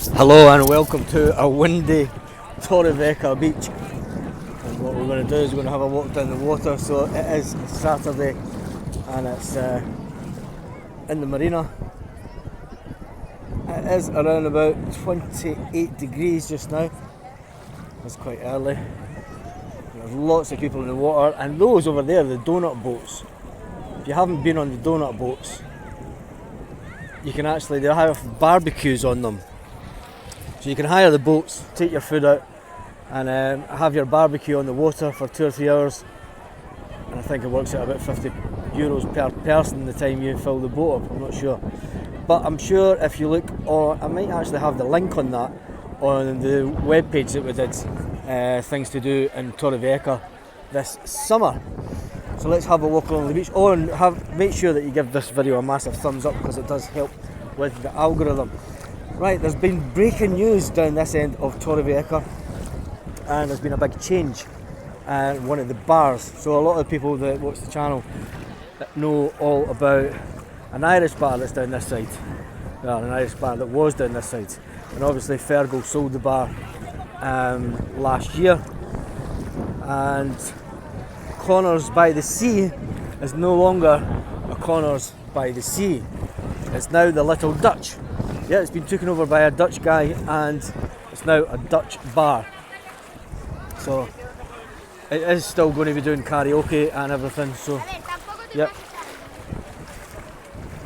Hello and welcome to a windy Torrevieja Beach. And what we're going to do is we're going to have a walk down the water. So it is Saturday and it's in the marina. It is around about 28 degrees just now. It's quite early. There's lots of people in the water, and those over there, the donut boats. If you haven't been on the donut boats, you can actually, they have barbecues on them. So you can hire the boats, take your food out and have your barbecue on the water for 2 or 3 hours, and I think it works out about €50 per person the time you fill the boat up. I'm not sure, but I'm sure if you look, or I might actually have the link on that on the webpage that we did, things to do in Torrevieja this summer. So let's have a walk along the beach. Oh, and make sure that you give this video a massive thumbs up because it does help with the algorithm. Right, there's been breaking news down this end of Torrevieja, and there's been a big change in one of the bars. So a lot of people that watch the channel know all about an Irish bar that's down this side. Well, an Irish bar that was down this side. And obviously Fergal sold the bar last year. And Connors by the Sea is no longer a Connors by the Sea. It's now the Little Dutch. Yeah, it's been taken over by a Dutch guy and it's now a Dutch bar. So it is still going to be doing karaoke and everything, so yep.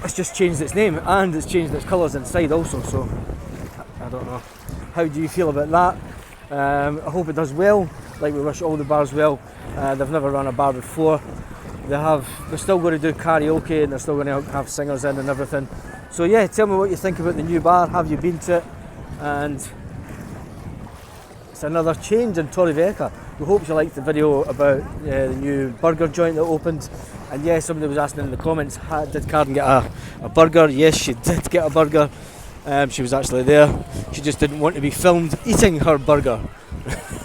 It's just changed its name and it's changed its colours inside also, so I don't know. How do you feel about that? I hope it does well, like we wish all the bars well. They've never run a bar before. They're still going to do karaoke and they're still going to have singers in and everything. So yeah, tell me what you think about the new bar. Have you been to it? And it's another change in Torrevieja. We hope you liked the video about the new burger joint that opened. And yeah, somebody was asking in the comments, did Karen get a burger? Yes, she did get a burger. She was actually there. She just didn't want to be filmed eating her burger.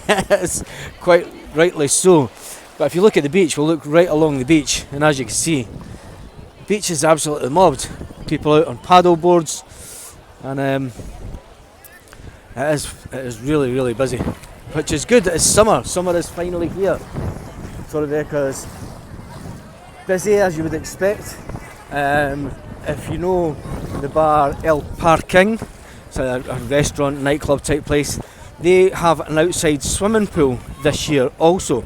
It's quite rightly so. But if you look at the beach, we'll look right along the beach, and as you can see, the beach is absolutely mobbed. People out on paddle boards, and it is really, really busy, which is good. It's summer. Summer is finally here. Torrevieja is busy as you would expect. If you know the bar El Parking, it's a restaurant, nightclub type place, they have an outside swimming pool this year also.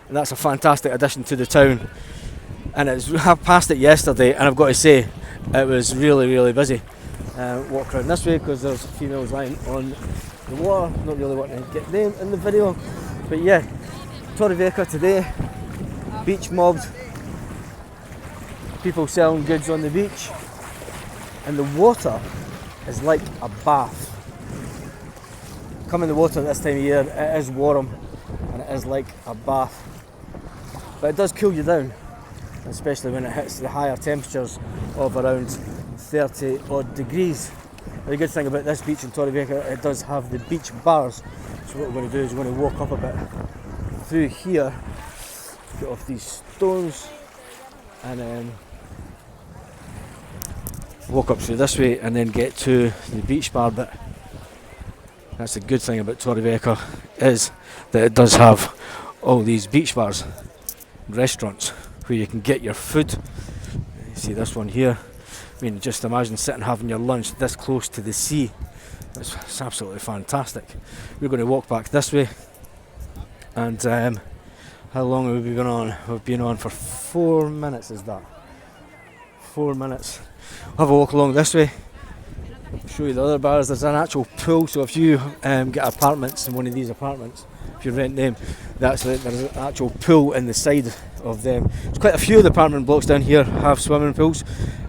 And that's a fantastic addition to the town. And I passed it yesterday, and I've got to say, it was really, really busy. Walk around this way because there's females lying on the water. Not really wanting to get them in the video, but yeah, Torrevieja today, beach mobbed, people selling goods on the beach, and the water is like a bath. Come in the water this time of year, it is warm and it is like a bath. But it does cool you down, especially when it hits the higher temperatures of around 30 odd degrees. The good thing about this beach in Torrevieja, it does have the beach bars. So what we're going to do is we're going to walk up a bit through here, get off these stones, and walk up through this way and then get to the beach bar bit. That's the good thing about Torrevieja, is that it does have all these beach bars, restaurants where you can get your food. You see this one here. I mean, just imagine sitting having your lunch this close to the sea. It's absolutely fantastic. We're going to walk back this way, and how long have we been on? We've been on for 4 minutes. Is that 4 minutes? We'll have a walk along this way, show you the other bars. There's an actual pool, so if you get apartments in one of these apartments, if you rent them, there's an actual pool in the side of them. There's quite a few of the apartment blocks down here have swimming pools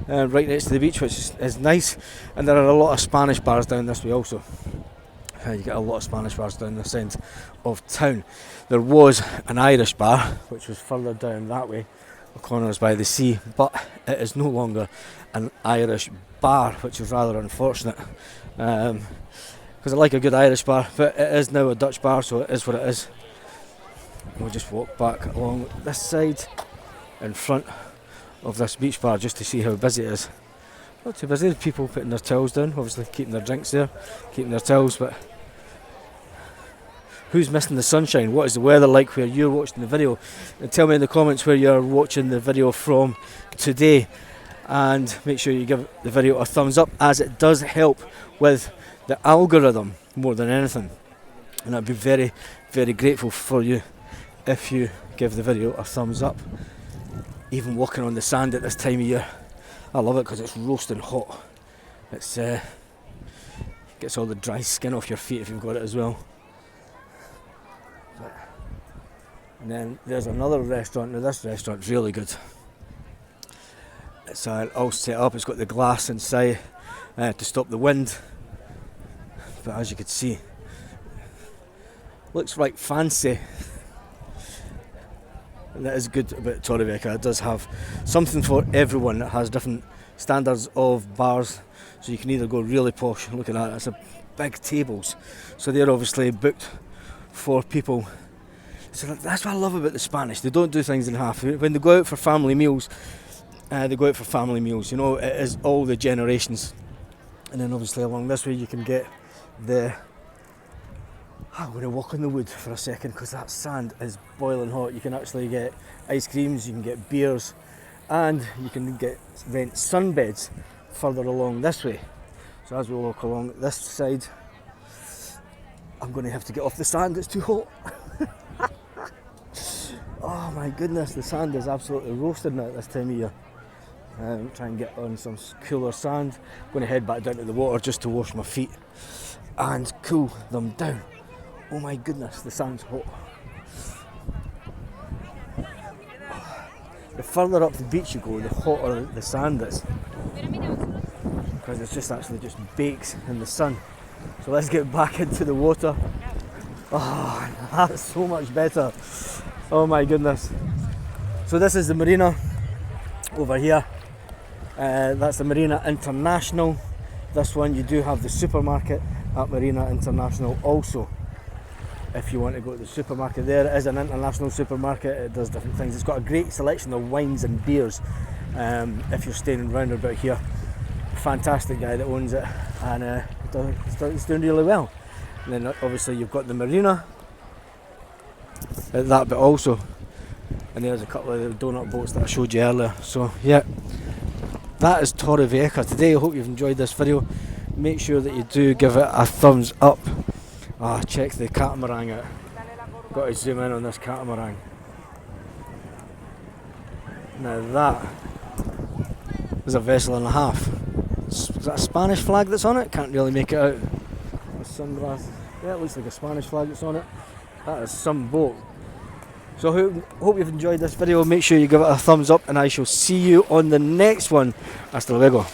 right next to the beach, which is nice. And there are a lot of Spanish bars down this way also. You get a lot of Spanish bars down this end of town. There was an Irish bar which was further down that way, Connors by the Sea, but it is no longer an Irish bar, which is rather unfortunate. Because I like a good Irish bar, but it is now a Dutch bar, so it is what it is. We'll just walk back along this side in front of this beach bar just to see how busy it is. Not too busy. People putting their towels down, obviously keeping their drinks there, keeping their towels, but who's missing the sunshine? What is the weather like where you're watching the video? And tell me in the comments where you're watching the video from today. And make sure you give the video a thumbs up, as it does help with the algorithm more than anything. And I'd be very, very grateful for you if you give the video a thumbs up. Even walking on the sand at this time of year, I love it because it's roasting hot. It's gets all the dry skin off your feet if you've got it as well. And then there's another restaurant. Now this restaurant's really good. It's all set up. It's got the glass inside to stop the wind. But as you can see, looks right fancy. And that is good about Torrevieja. It does have something for everyone. It has different standards of bars, so you can either go really posh. Look at that, it's a big tables. So they're obviously booked for people. So that's what I love about the Spanish. They don't do things in half. When they go out for family meals, they go out for family meals. You know, it is all the generations. And then obviously along this way you can get the... I'm going to walk on the wood for a second because that sand is boiling hot. You can actually get ice creams, you can get beers, and you can rent sunbeds further along this way. So as we walk along this side, I'm going to have to get off the sand, it's too hot. Oh my goodness, the sand is absolutely roasted now at this time of year. Try and get on some cooler sand. I'm going to head back down to the water just to wash my feet and cool them down. Oh my goodness, the sand's hot. The further up the beach you go, the hotter the sand is. Because it's just actually just bakes in the sun. So let's get back into the water. Oh, that's so much better. Oh my goodness. So this is the marina over here. That's the Marina International. This one you do have the supermarket at Marina International also. If you want to go to the supermarket there, it is an international supermarket, it does different things. It's got a great selection of wines and beers if you're staying around about here. Fantastic guy that owns it, and it's doing really well. And then obviously you've got the marina at that bit also, and there's a couple of the donut boats that I showed you earlier. So yeah, that is Torrevieja today. I hope you've enjoyed this video. Make sure that you do give it a thumbs up. Check the catamaran out. Got to zoom in on this catamaran. Now that is a vessel and a half. Is that a Spanish flag that's on it? Can't really make it out. The sunglasses. Yeah, it looks like a Spanish flag that's on it. That is some boat. So I hope you've enjoyed this video. Make sure you give it a thumbs up, and I shall see you on the next one. Hasta luego.